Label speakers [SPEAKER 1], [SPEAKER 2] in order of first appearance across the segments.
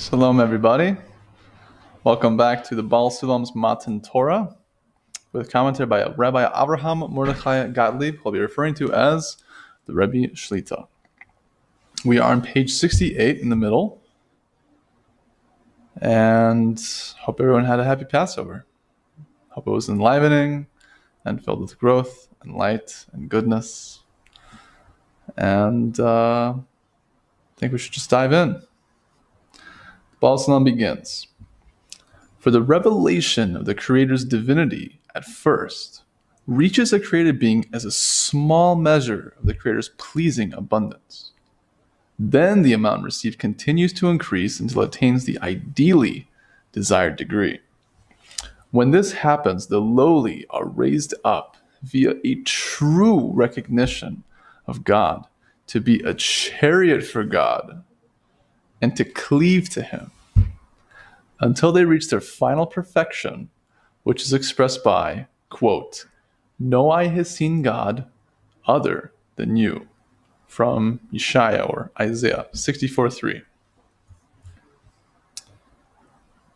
[SPEAKER 1] Shalom, everybody. Welcome back to the Baal HaSulam's Matan Torah with commentary by Rabbi Avraham Morechai Gottlieb, who I'll be referring to as the Rebbe Shlit. We are on page 68 in the middle, and hope everyone had a happy Passover. Hope it was enlivening and filled with growth and light and goodness. And I think we should just dive in. Baal HaSulam begins. For the revelation of the Creator's divinity at first reaches a created being as a small measure of the Creator's pleasing abundance. Then the amount received continues to increase until it attains the ideally desired degree. When this happens, the lowly are raised up via a true recognition of God to be a chariot for God and to cleave to Him, until they reach their final perfection, which is expressed by, quote, "No eye has seen God other than you," from Yeshaya or Isaiah 64:3.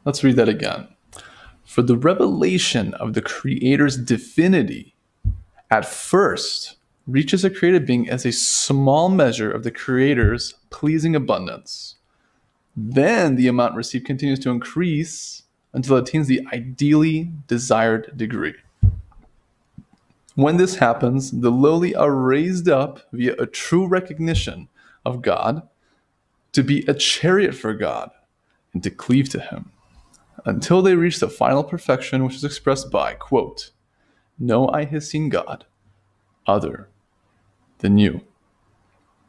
[SPEAKER 1] Let's read that again. For the revelation of the Creator's divinity at first reaches a created being as a small measure of the Creator's pleasing abundance. Then the amount received continues to increase until it attains the ideally desired degree. When this happens, the lowly are raised up via a true recognition of God to be a chariot for God and to cleave to Him, until they reach the final perfection, which is expressed by, quote, "No eye has seen God other than you,"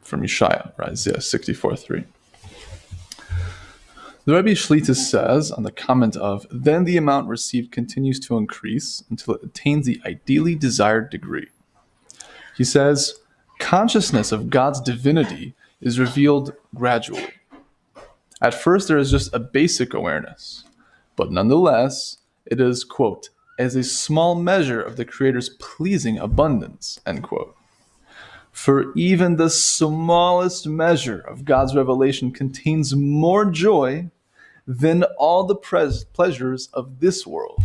[SPEAKER 1] from Yeshaya or Isaiah 64:3. The Rebbe Shlit says on the comment of, then the amount received continues to increase until it attains the ideally desired degree. He says, consciousness of God's divinity is revealed gradually. At first, there is just a basic awareness, but nonetheless, it is, quote, as a small measure of the Creator's pleasing abundance, end quote. For even the smallest measure of God's revelation contains more joy than all the pleasures of this world.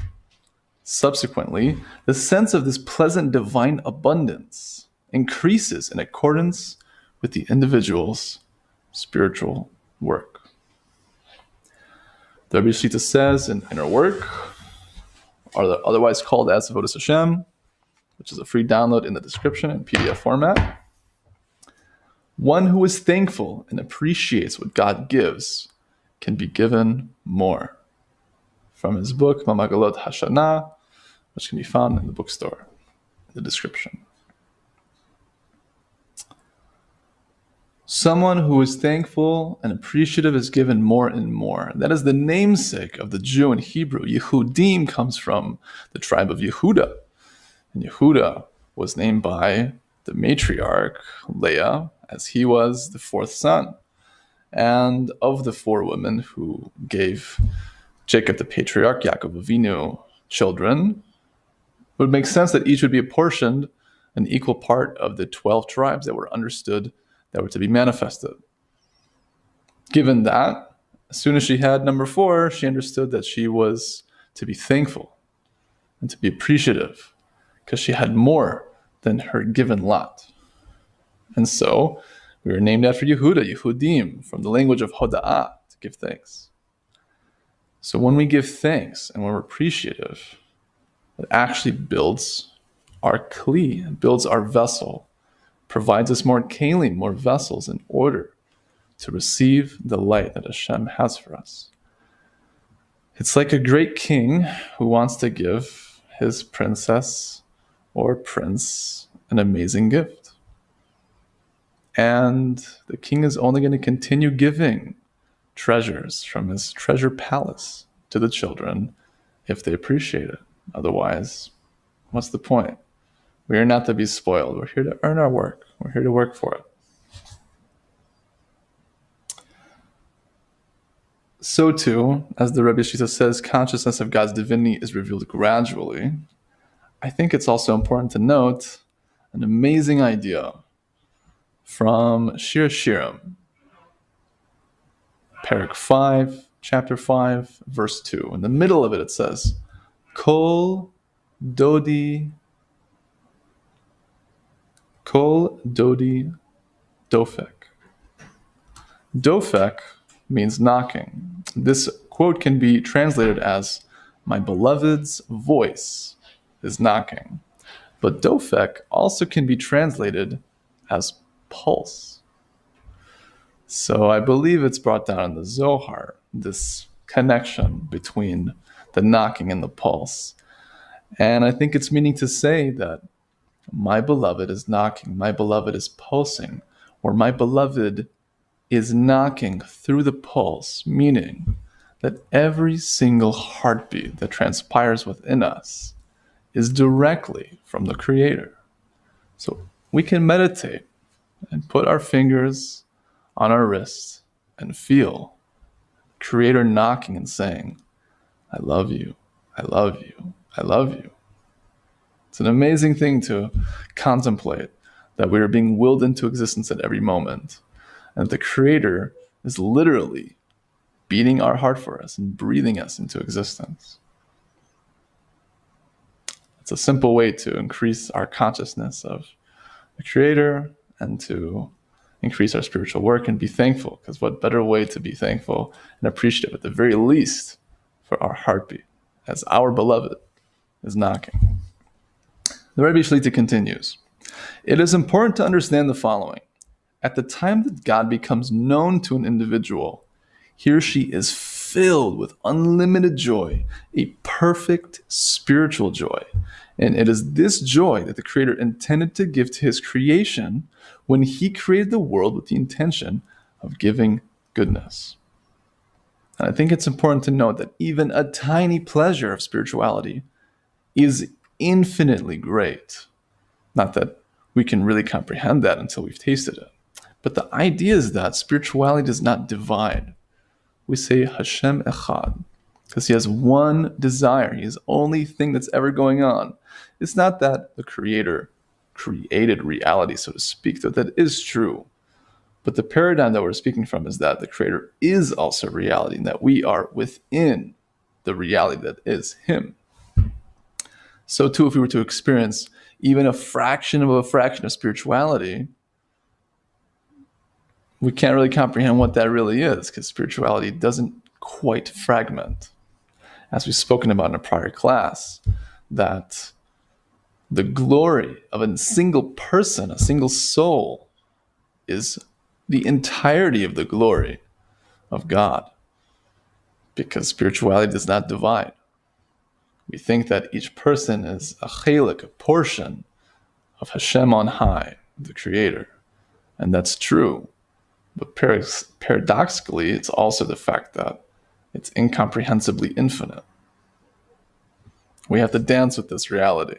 [SPEAKER 1] Subsequently, the sense of this pleasant divine abundance increases in accordance with the individual's spiritual work. The Rebbe Shlit says in Inner Work, or otherwise called as Avodas Hashem, which is a free download in the description in PDF format, one who is thankful and appreciates what God gives can be given more. From his book, Mamagalot Hashana, which can be found in the bookstore, in the description. Someone who is thankful and appreciative is given more and more. That is the namesake of the Jew in Hebrew. Yehudim comes from the tribe of Yehudah. And Yehudah was named by the matriarch, Leah, as he was the fourth son. And of the four women who gave Jacob the patriarch, Yaakov Avinu, children, it would make sense that each would be apportioned an equal part of the 12 tribes that were understood, that were to be manifested. Given that, as soon as she had number 4, she understood that she was to be thankful and to be appreciative because she had more than her given lot. And so, we were named after Yehudah, Yehudim, from the language of Hoda'ah, to give thanks. So when we give thanks and when we're appreciative, it actually builds our kli, builds our vessel, provides us more kelim, more vessels in order to receive the light that Hashem has for us. It's like a great king who wants to give his princess or prince an amazing gift. And the king is only going to continue giving treasures from his treasure palace to the children if they appreciate it. Otherwise, what's the point? We are not to be spoiled. We're here to earn our work. We're here to work for it. So too, as the Rebbe Shlit says, consciousness of God's divinity is revealed gradually. I think it's also important to note an amazing idea from Shir Shirim, Parak 5, chapter 5, verse 2. In the middle of it, it says, Kol Dodi Dofek. Dofek means knocking. This quote can be translated as, my beloved's voice is knocking. But Dofek also can be translated as pulse. So I believe it's brought down in the Zohar, this connection between the knocking and the pulse. And I think it's meaning to say that my beloved is knocking, my beloved is pulsing, or my beloved is knocking through the pulse, meaning that every single heartbeat that transpires within us is directly from the Creator. So we can meditate and put our fingers on our wrists and feel Creator knocking and saying, I love you, I love you, I love you. It's an amazing thing to contemplate, that we are being willed into existence at every moment, and the Creator is literally beating our heart for us and breathing us into existence. It's a simple way to increase our consciousness of the Creator and to increase our spiritual work and be thankful, because what better way to be thankful and appreciative, at the very least, for our heartbeat, as our beloved is knocking. The Rebbe Shlit continues, it is important to understand the following. At the time that God becomes known to an individual, he or she is filled with unlimited joy, a perfect spiritual joy. And it is this joy that the Creator intended to give to his creation when he created the world with the intention of giving goodness. And I think it's important to note that even a tiny pleasure of spirituality is infinitely great. Not that we can really comprehend that until we've tasted it. But the idea is that spirituality does not divide. We say Hashem Echad, because he has one desire. He is the only thing that's ever going on. It's not that the Creator created reality, so to speak, though that is true. But the paradigm that we're speaking from is that the Creator is also reality, and that we are within the reality that is him. So too, if we were to experience even a fraction of spirituality, we can't really comprehend what that really is, because spirituality doesn't quite fragment. As we've spoken about in a prior class, that the glory of a single person, a single soul, is the entirety of the glory of God, because spirituality does not divide. We think that each person is a chelik, a portion of Hashem on high, the Creator, and that's true. But paradoxically, it's also the fact that it's incomprehensibly infinite. We have to dance with this reality.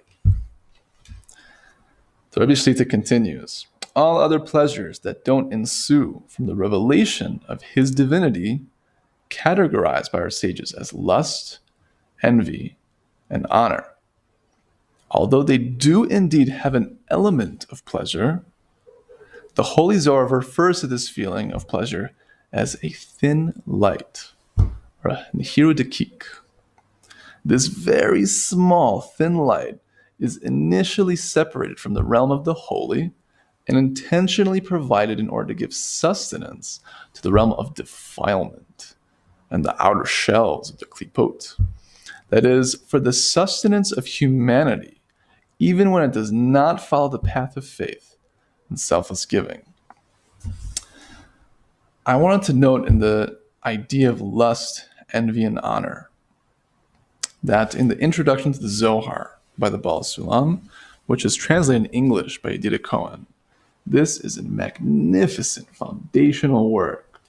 [SPEAKER 1] So Rebbe Shlit continues, all other pleasures that don't ensue from the revelation of his divinity, categorized by our sages as lust, envy, and honor, although they do indeed have an element of pleasure, the Holy Zohar refers to this feeling of pleasure as a thin light, or a nihiru dekik. This very small, thin light is initially separated from the realm of the holy and intentionally provided in order to give sustenance to the realm of defilement and the outer shells of the klipot. That is, for the sustenance of humanity, even when it does not follow the path of faith and selfless giving. I wanted to note in the idea of lust, envy, and honor that in the introduction to the Zohar by the Baal HaSulam, which is translated in English by Yehudah Cohen, this is a magnificent foundational work,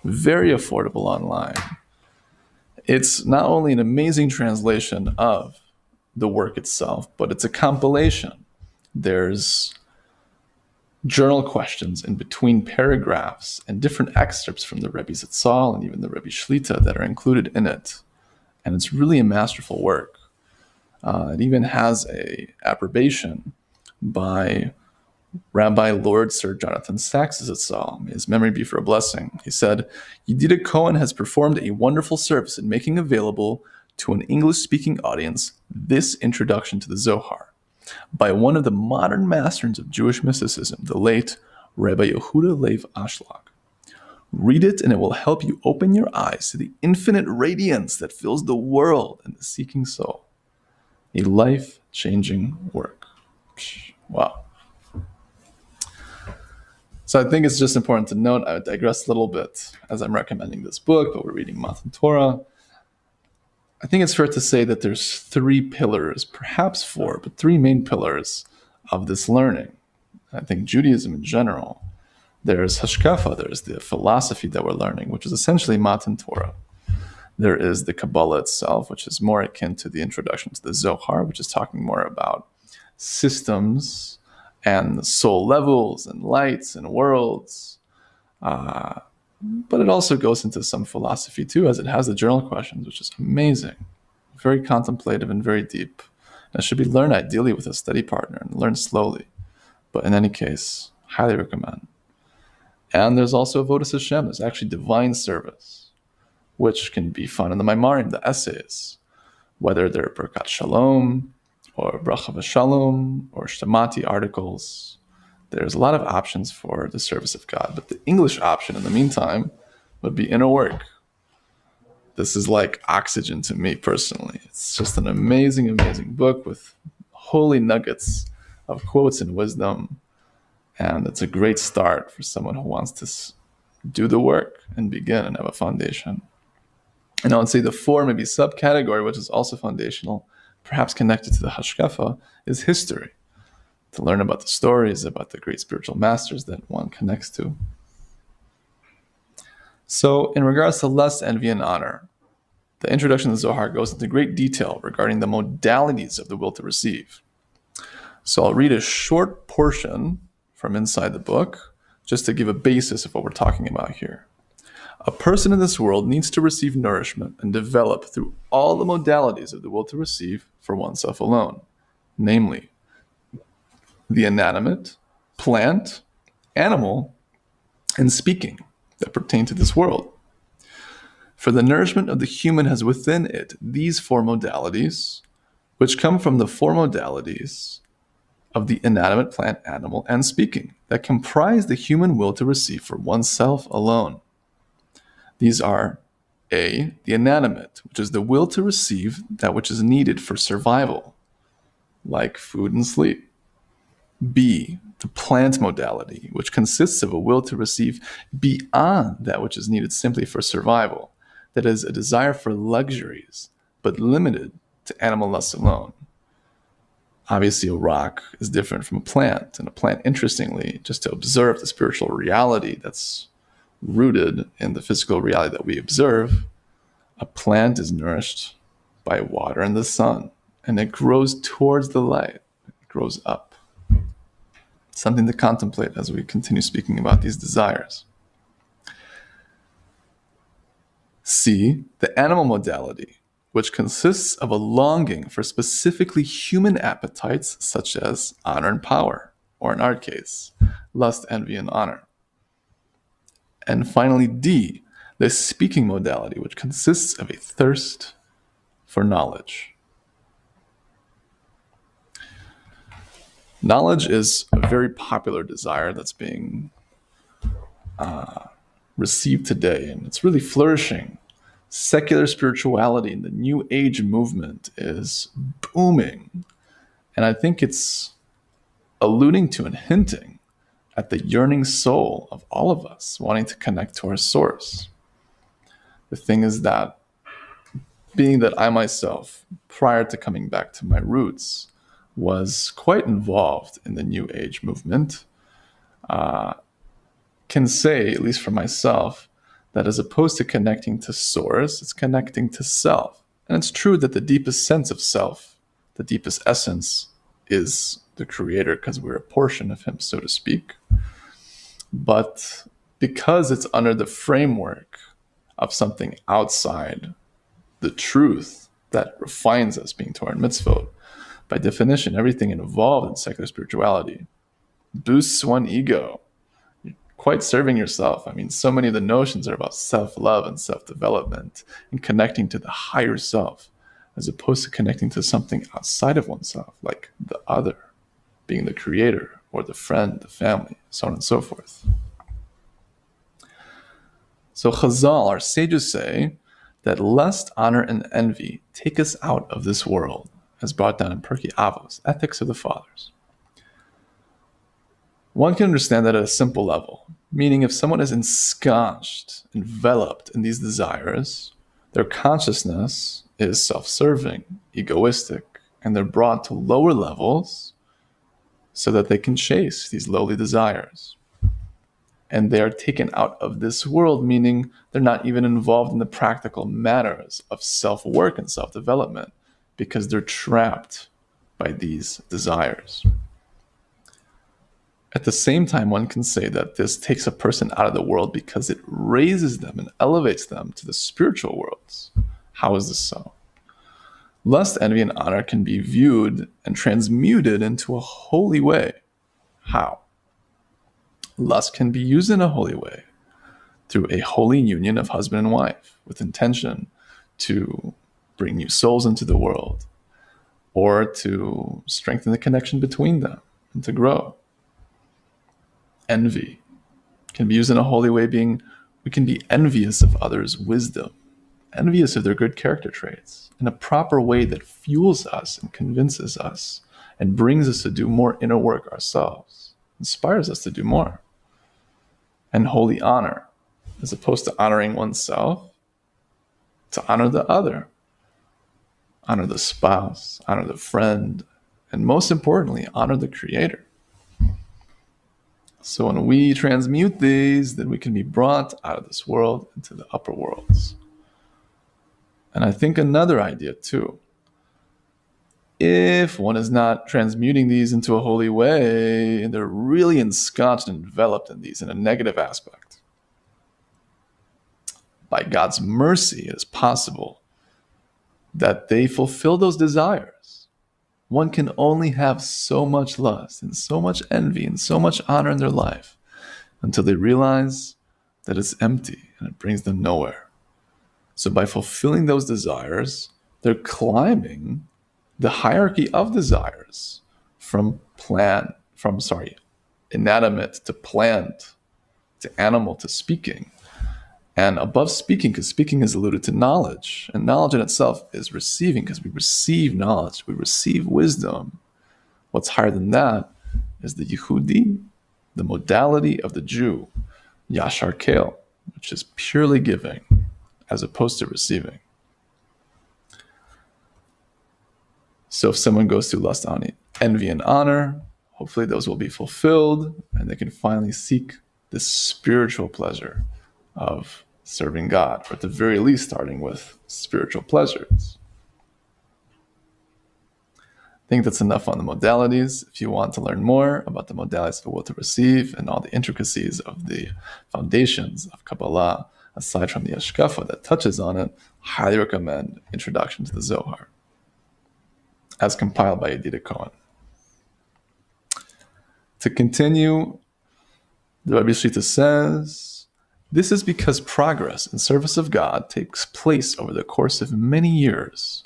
[SPEAKER 1] very affordable online. It's not only an amazing translation of the work itself, but it's a compilation. There's journal questions in between paragraphs and different excerpts from the Rebbe Zatzal and even the Rebbe Shlita that are included in it. And it's really a masterful work. It even has a approbation by Rabbi Lord Sir Jonathan Sacks Zatzal, may his memory be for a blessing. He said, Yehudah Cohen has performed a wonderful service in making available to an English-speaking audience this introduction to the Zohar by one of the modern masters of Jewish mysticism, the late Rabbi Yehudah Leib Ashlag. Read it and it will help you open your eyes to the infinite radiance that fills the world and the seeking soul. A life-changing work. Wow. So I think it's just important to note, I digress a little bit as I'm recommending this book, but we're reading Matan Torah. I think it's fair to say that there's three pillars, perhaps four, but three main pillars of this learning. I think Judaism in general. There's Hashkafa, there's the philosophy that we're learning, which is essentially Matan Torah. There is the Kabbalah itself, which is more akin to the introduction to the Zohar, which is talking more about systems and soul levels and lights and worlds. But it also goes into some philosophy too, as it has the journal questions, which is amazing. Very contemplative and very deep. And it should be learned ideally with a study partner and learned slowly. But in any case, highly recommend. And there's also Avodas Hashem. There's actually divine service, which can be found in the Maimarim, the essays, whether they're Birkat Shalom, or Bracha V'Shalom, or Shemati articles. There's a lot of options for the service of God. But the English option, in the meantime, would be inner work. This is like oxygen to me personally. It's just an amazing, amazing book with holy nuggets of quotes and wisdom. And it's a great start for someone who wants to do the work and begin and have a foundation. And I would say the four maybe subcategory, which is also foundational, perhaps connected to the Hashkafa, is history. To learn about the stories, about the great spiritual masters that one connects to. So in regards to lust, envy, and honor, the introduction to the Zohar goes into great detail regarding the modalities of the will to receive. So I'll read a short portion from inside the book, just to give a basis of what we're talking about here. A person in this world needs to receive nourishment and develop through all the modalities of the will to receive for oneself alone, namely the inanimate, plant, animal, and speaking that pertain to this world. For the nourishment of the human has within it these four modalities, which come from the four modalities of the inanimate, plant, animal, and speaking that comprise the human will to receive for oneself alone. These are A, the inanimate, which is the will to receive that which is needed for survival, like food and sleep. B, the plant modality, which consists of a will to receive beyond that which is needed simply for survival, that is, a desire for luxuries, but limited to animal lust alone. Obviously, a rock is different from a plant, and a plant, interestingly, just to observe the spiritual reality that's rooted in the physical reality that we observe, a plant is nourished by water and the sun, and it grows towards the light. It grows up. Something to contemplate as we continue speaking about these desires. C, the animal modality, which consists of a longing for specifically human appetites such as honor and power, or in our case, lust, envy, and honor. And finally, D, the speaking modality, which consists of a thirst for knowledge. Knowledge is a very popular desire that's being received today, and it's really flourishing. Secular spirituality and the New Age movement is booming. And I think it's alluding to and hinting at the yearning soul of all of us wanting to connect to our source. The thing is that, being that I myself, prior to coming back to my roots, was quite involved in the New Age movement, can say, at least for myself, that as opposed to connecting to source, it's connecting to self. And it's true that the deepest sense of self, the deepest essence, is the Creator, because we're a portion of Him, so to speak. But because it's under the framework of something outside the truth that refines us, being Torah and mitzvot, by definition, everything involved in secular spirituality boosts one ego. You're quite serving yourself. I mean, so many of the notions are about self-love and self-development and connecting to the higher self, as opposed to connecting to something outside of oneself, like the other, being the creator or the friend, the family, so on and so forth. So Chazal, our sages, say that lust, honor, and envy take us out of this world, as brought down in Pirkei Avos, Ethics of the Fathers. One can understand that at a simple level, meaning if someone is ensconced, enveloped in these desires, their consciousness is self-serving, egoistic, and they're brought to lower levels so that they can chase these lowly desires. And they are taken out of this world, meaning they're not even involved in the practical matters of self-work and self-development because they're trapped by these desires. At the same time, one can say that this takes a person out of the world because it raises them and elevates them to the spiritual worlds. How is this so? Lust, envy, and honor can be viewed and transmuted into a holy way. How? Lust can be used in a holy way through a holy union of husband and wife with intention to bring new souls into the world or to strengthen the connection between them and to grow. Envy can be used in a holy way, being we can be envious of others' wisdom, envious of their good character traits, in a proper way that fuels us and convinces us and brings us to do more inner work ourselves, inspires us to do more. And holy honor, as opposed to honoring oneself, to honor the other, honor the spouse, honor the friend, and most importantly, honor the Creator. So when we transmute these, then we can be brought out of this world into the upper worlds. And I think another idea too, if one is not transmuting these into a holy way, and they're really ensconced and enveloped in these in a negative aspect, by God's mercy, it is possible that they fulfill those desires. One can only have so much lust and so much envy and so much honor in their life until they realize that it's empty and it brings them nowhere. So by fulfilling those desires, they're climbing the hierarchy of desires from inanimate to plant, to animal to speaking. And above speaking, because speaking is alluded to knowledge, and knowledge in itself is receiving, because we receive knowledge, we receive wisdom. What's higher than that is the Yehudi, the modality of the Jew, Yashar Kel, which is purely giving as opposed to receiving. So if someone goes through lust, envy, and honor, hopefully those will be fulfilled, and they can finally seek this spiritual pleasure of serving God, or at the very least starting with spiritual pleasures. I think that's enough on the modalities. If you want to learn more about the modalities of the will to receive and all the intricacies of the foundations of Kabbalah, aside from the Hashkafa that touches on it, highly recommend Introduction to the Zohar, as compiled by Yedida Cohen. To continue, the Rabbi Shlit says, this is because progress in service of God takes place over the course of many years,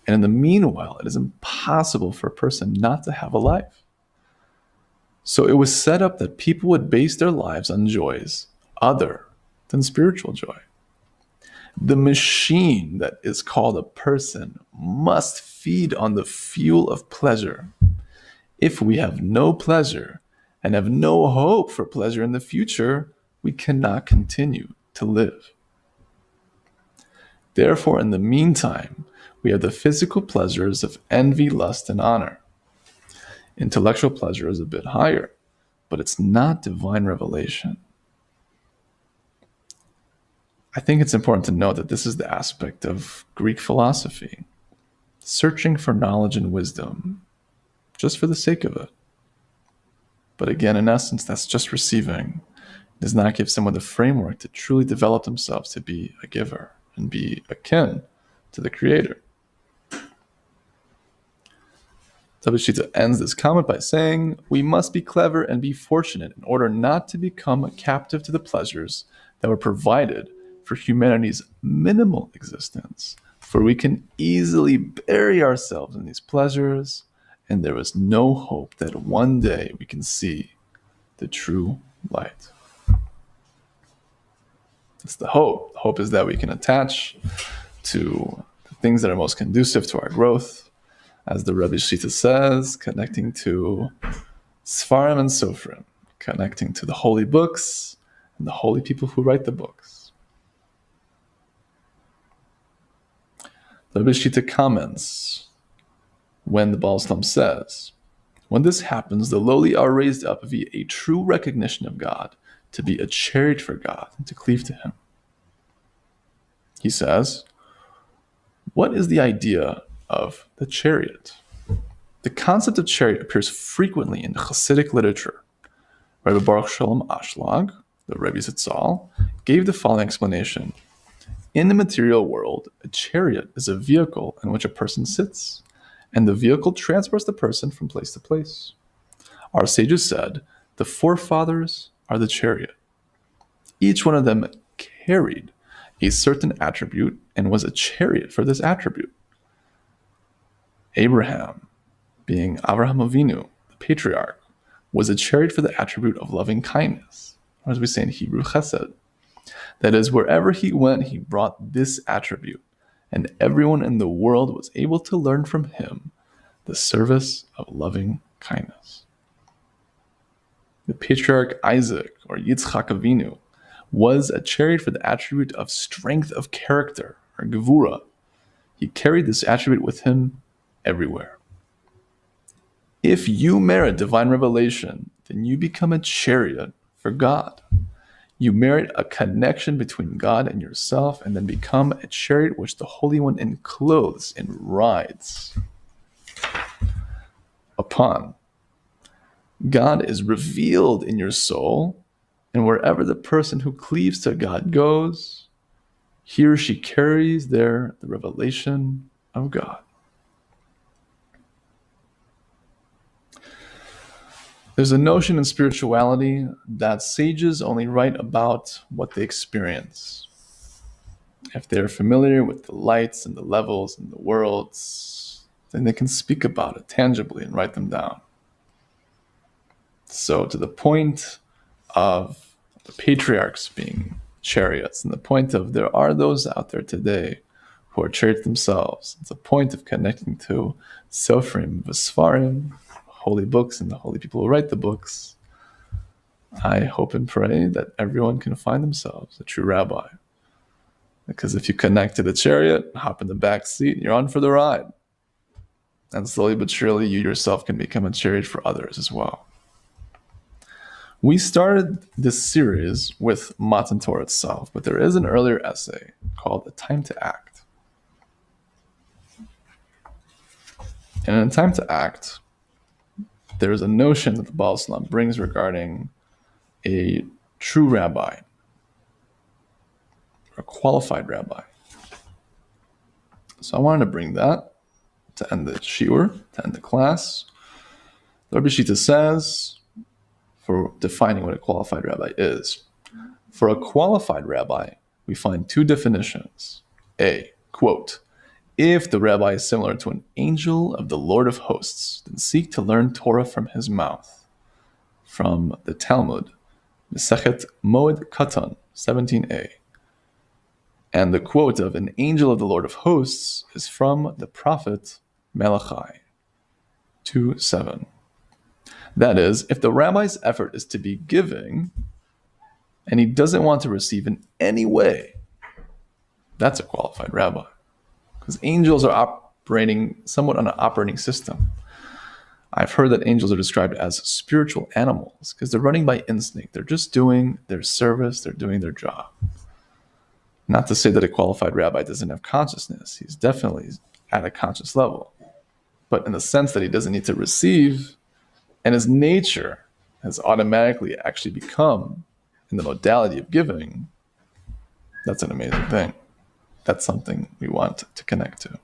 [SPEAKER 1] and in the meanwhile, it is impossible for a person not to have a life. So it was set up that people would base their lives on joys other than spiritual joy. The machine that is called a person must feed on the fuel of pleasure. If we have no pleasure and have no hope for pleasure in the future, we cannot continue to live. Therefore, in the meantime, we have the physical pleasures of envy, lust, and honor. Intellectual pleasure is a bit higher, but it's not divine revelation. I think it's important to note that this is the aspect of Greek philosophy, searching for knowledge and wisdom, just for the sake of it. But again, in essence, that's just receiving. It does not give someone the framework to truly develop themselves to be a giver and be akin to the Creator. Rebbe Shlit ends this comment by saying, we must be clever and be fortunate in order not to become captive to the pleasures that were provided for humanity's minimal existence, for we can easily bury ourselves in these pleasures, and there is no hope that one day we can see the true light. It's the hope. The hope is that we can attach to the things that are most conducive to our growth, as the Rebbe Shlit says, connecting to Sfarim and Sofrim, connecting to the holy books and the holy people who write the books. The Rebbe Shlit comments when the Baal HaSulam says, when this happens, the lowly are raised up via a true recognition of God, to be a chariot for God and to cleave to Him. He says, what is the idea of the chariot? The concept of chariot appears frequently in the Hasidic literature. Rabbi Baruch Shalom Ashlag, the Rebbe Zitzal, gave the following explanation. In the material world, a chariot is a vehicle in which a person sits, and the vehicle transports the person from place to place. Our sages said, the forefathers are the chariot. Each one of them carried a certain attribute and was a chariot for this attribute. Abraham, being Avraham Avinu, the patriarch, was a chariot for the attribute of loving kindness, or as we say in Hebrew, chesed. That is, wherever he went, he brought this attribute, and everyone in the world was able to learn from him the service of loving kindness. The patriarch Isaac, or Yitzchak Avinu, was a chariot for the attribute of strength of character, or gevura. He carried this attribute with him everywhere. If you merit divine revelation, then you become a chariot for God. You merit a connection between God and yourself, and then become a chariot which the Holy One enclothes and rides upon. God is revealed in your soul, and wherever the person who cleaves to God goes, he or she carries there the revelation of God. There's a notion in spirituality that sages only write about what they experience. If they're familiar with the lights and the levels and the worlds, then they can speak about it tangibly and write them down. So to the point of the patriarchs being chariots, and the point of there are those out there today who are chariots themselves, it's a point of connecting to Sofrim, Vesfarim, holy books and the holy people who write the books. I hope and pray that everyone can find themselves a true rabbi. Because if you connect to the chariot, hop in the back seat, you're on for the ride. And slowly but surely, you yourself can become a chariot for others as well. We started this series with Matan Torah itself, but there is an earlier essay called A Time to Act. And in A Time to Act, there is a notion that the Baal HaSulam brings regarding a true rabbi, or a qualified rabbi. So I wanted to bring that to end the shiur, to end the class. The Rebbe Shlit says, for defining what a qualified rabbi is, for a qualified rabbi, we find two definitions. A, quote, if the rabbi is similar to an angel of the Lord of hosts, then seek to learn Torah from his mouth. From the Talmud, Mesechet Moed Katan, 17a. And the quote of an angel of the Lord of hosts is from the prophet Malachi, 2:7. That is, if the rabbi's effort is to be giving, and he doesn't want to receive in any way, that's a qualified rabbi. Because angels are operating somewhat on an operating system. I've heard that angels are described as spiritual animals because they're running by instinct. They're just doing their service. They're doing their job. Not to say that a qualified rabbi doesn't have consciousness. He's definitely at a conscious level. But in the sense that he doesn't need to receive, and his nature has automatically actually become in the modality of giving, that's an amazing thing. That's something we want to connect to.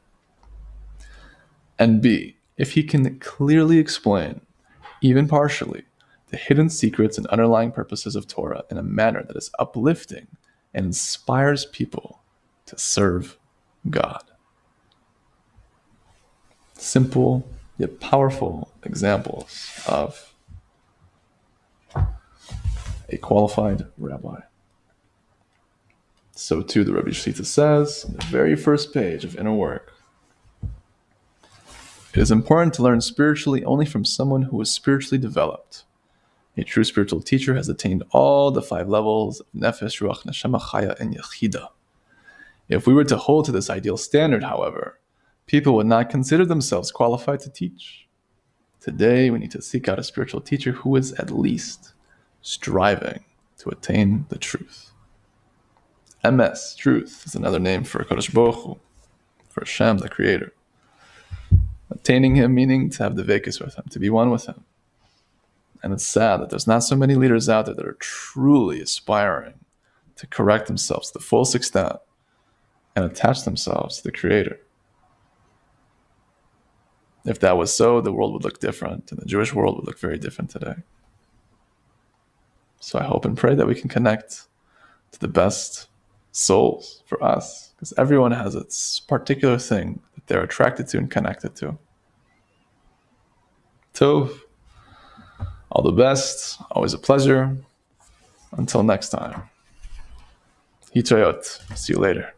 [SPEAKER 1] And B, if he can clearly explain, even partially, the hidden secrets and underlying purposes of Torah in a manner that is uplifting and inspires people to serve God. Simple yet powerful examples of a qualified rabbi. So too the Rebbe Shlit says on the very first page of Inner Work, it is important to learn spiritually only from someone who is spiritually developed. A true spiritual teacher has attained all the 5 levels of Nefesh, Ruach, Neshama, Chaya, and Yehudah. If we were to hold to this ideal standard, however, people would not consider themselves qualified to teach. Today, we need to seek out a spiritual teacher who is at least striving to attain the truth. MS, truth, is another name for Kodesh Baruch Hu, for Hashem, the Creator. Attaining Him meaning to have the vekis with Him, to be one with Him. And it's sad that there's not so many leaders out there that are truly aspiring to correct themselves to the fullest extent and attach themselves to the Creator. If that was so, the world would look different, and the Jewish world would look very different today. So I hope and pray that we can connect to the best souls for us, because everyone has its particular thing that they're attracted to and connected to. Tov, all the best, always a pleasure. Until next time. Hitrayot, see you later.